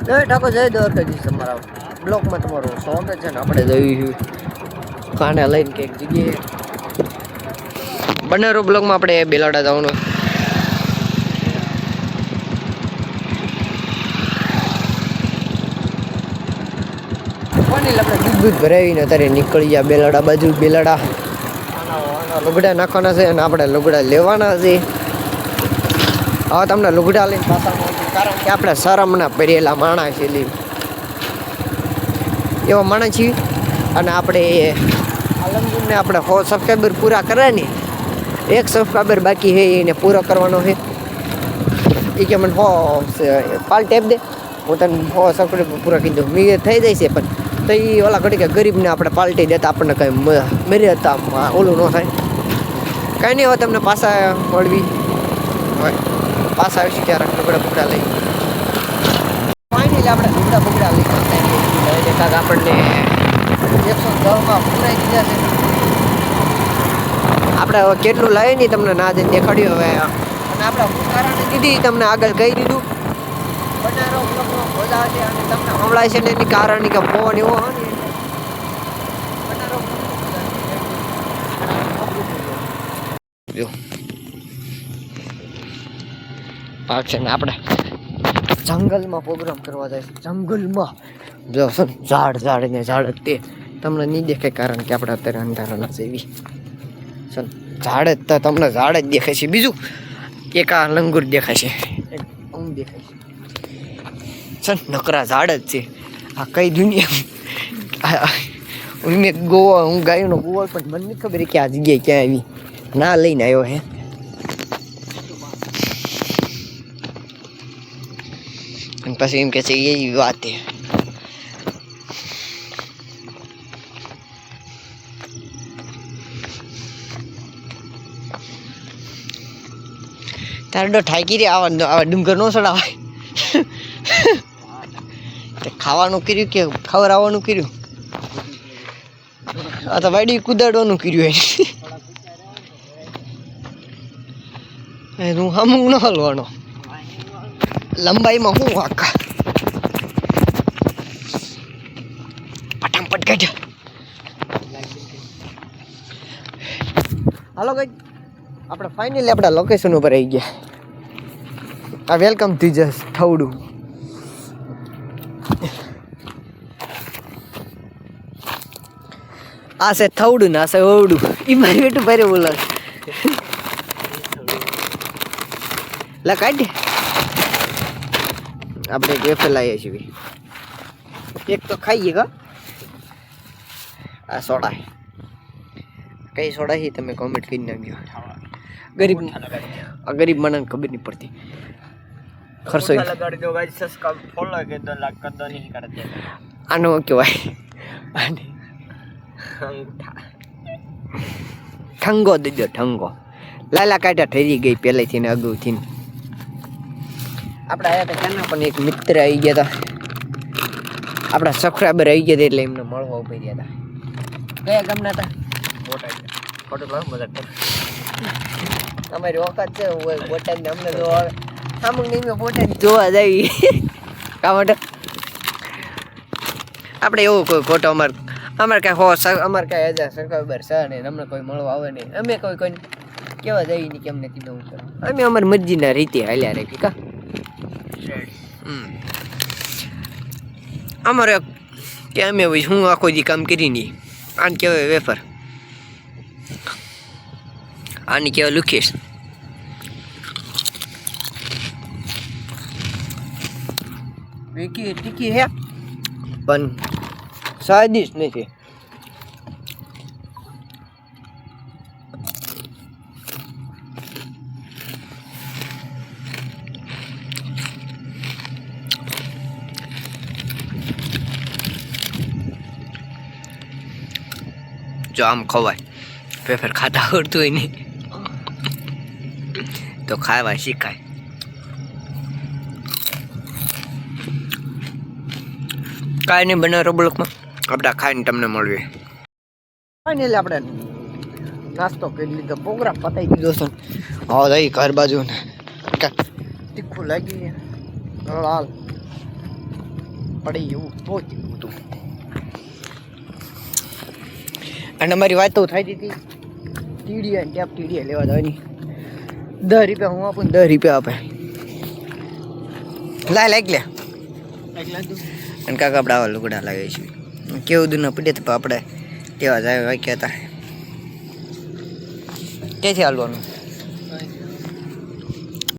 જય ઠાકોર જય દ્વારકાધીશ તમારા બ્લોગમાં તમારું સ્વાગત છે ને આપણે જઈ કાને લઈને કંઈક જગ્યાએ બનેરો બ્લોગમાં આપણે બેલાડા જવાનું પાણી આપણે દૂધ ભરાવીને અત્યારે નીકળી ગયા બેલાડા બાજુ બેલાડા લુગડા નાખવાના છે અને આપણે લુગડા લેવાના છે હવે તમને લુગડા લઈને પાછા કારણ કે આપણે શરમના પહેરેલા માણસ છે એવા માણસ છીએ અને આપણે આલમગીરને આપણે 100 સબસ્ક્રાઈબર પૂરા કરે ને 1 સબસ્ક્રાઈબર બાકી છે એને પૂરો કરવાનો છે એ કે મને 100 પાલ ટેપ દે હું તને 100 સબસ્ક્રાઈબર પૂરા કરી દઉં મેં થઈ જાય છે પણ તો એ ઓલા ઘડી કે ગરીબને આપણે પાલટી દેતા આપણને કંઈ મેરે હતા ઓલું ન થાય કાંઈ નહીં હવે તમને પાછા મળવી પાછા આવીશું ત્યારે લુગડા બુગડા લઈ ફાઇનલી આપણે લુગડા બુગડા લઈ કાંક આપણને 110માં પૂરાઈ દીધા છે આપણે હવે કેટલું લાવીએ નહીં તમને ના જઈને દેખાડ્યું હવે અને આપણે ઉતારાને દીધી તમને આગળ કહી દીધું બનારો બધા છે અને તમને હમણાં છે ને એની કારણ કે ફોન એવો હોય ને બનારો જો પાક છે ને આપણે જંગલમાં પ્રોગ્રામ કરવા જાય છે જંગલમાં જો ઝાડ ને ઝાડ તે તમને નહીં દેખાય કારણ કે આપણે અત્યારે અંધારાના છે એવી ઝાડ જ તો તમને ઝાડ જ દેખાય છે બીજું એક આ લંગુર દેખાય છે એક આમ દેખાય છે નકરા ઝાડ જ છે આ કઈ દુનિયા મેં ગોવા હું ગાયોનો ગોવા પણ મને નહીં ખબર કે આ જગ્યાએ ક્યાં આવી ના લઈને આવ્યો હે અને પછી એમ કે છે એ વાત છે તારે તો ઠાકી રે આવા ડુંગર નો ચડાવાય ખાવાનું કર્યું કે ખવડાવવાનું કર્યું આ તો વાડી કુદાડવાનું કર્યું હું હમું ન હલવાનો લંબાઈમાં હું આખા પટાપટ કાઢ હાલો ગઈ આપણે ફાઇનલી આપણા લોકેશન ઉપર આવી ગયા આ વેલકમ ટીચર્સ થવડું આ છે થવડું ને આ છે ઓવડું એ મારી બેટું ભારે બોલે લા કાઢ આપણે વેફર લાવીએ છીએ એક તો ખાઈએ કા આ સોડા કઈ સોડા છે તમે કોમેન્ટ કરી નાખજો ગરીબ માણસને ખબર નહીં પડતી ખર્ચો આનો કહેવાય આને ઠંગો દેજો ઠંગો લાલા કાઢા ઠરી ગઈ પહેલેથી ને અગાઉથી આપણે આવ્યા હતા ક્યાંના પણ એક મિત્ર આવી ગયા હતા આપણા સબસ્ક્રાઈબર આવી ગયા હતા એટલે એમને મળવા ઉભી રહ્યા હતા કયા ગામના હતા અમારી વખત છે બોટાદ ને અમને જોવા આવે અમુક નહીં બોટાદ જોવા જાય કા માટે આપણે એવું કોઈ ખોટો અમારે કાંઈ અમારે કાંઈ હજાર સબસ્ક્રાઈબર છે ને અમને કોઈ મળવા આવે નહીં અમે કોઈને કેવા જઈએ નહીં કેમ નથી નવું કરો અમે અમારી મરજીના રીતે હાલ્યા રાખી કા અમારે કે અમે હું આખો દી કામ કરી નહીં આને કહેવાય વેફર આની કહેવાય લુખીશ ટીકી હે પણ સ્વાદિષ્ટ નથી જો આમ ખવાય વેફર ખાતા આવડતું હોય નહીં તો ખાવા શીખાય કાંઈ નહીં બનાવો બ્લોકમાં આપણે ખાઈને તમને મળીએ ફાઇનલી આપણે નાસ્તો કરી લીધો પ્રોગ્રામ પતાવી દીધો છે હવે જઈ ઘર બાજુ ને તીખું લાગી લાલ પડી એવું પહોંચી ગયું હતું. અને અમારી વાત તો થઈ હતી ટીડીએ ટેપ ટીડીએ લેવા જવાની. 10 રૂપિયા હું આપું ને 10 રૂપિયા આપે. લાગ લે અને કાકા આપણે આવા લુગડા લાગે છે. કેવું દૂર ના પડે તો આપણે તેવા જ વાક્યા હતા. ક્યાંથી હાલવાનું?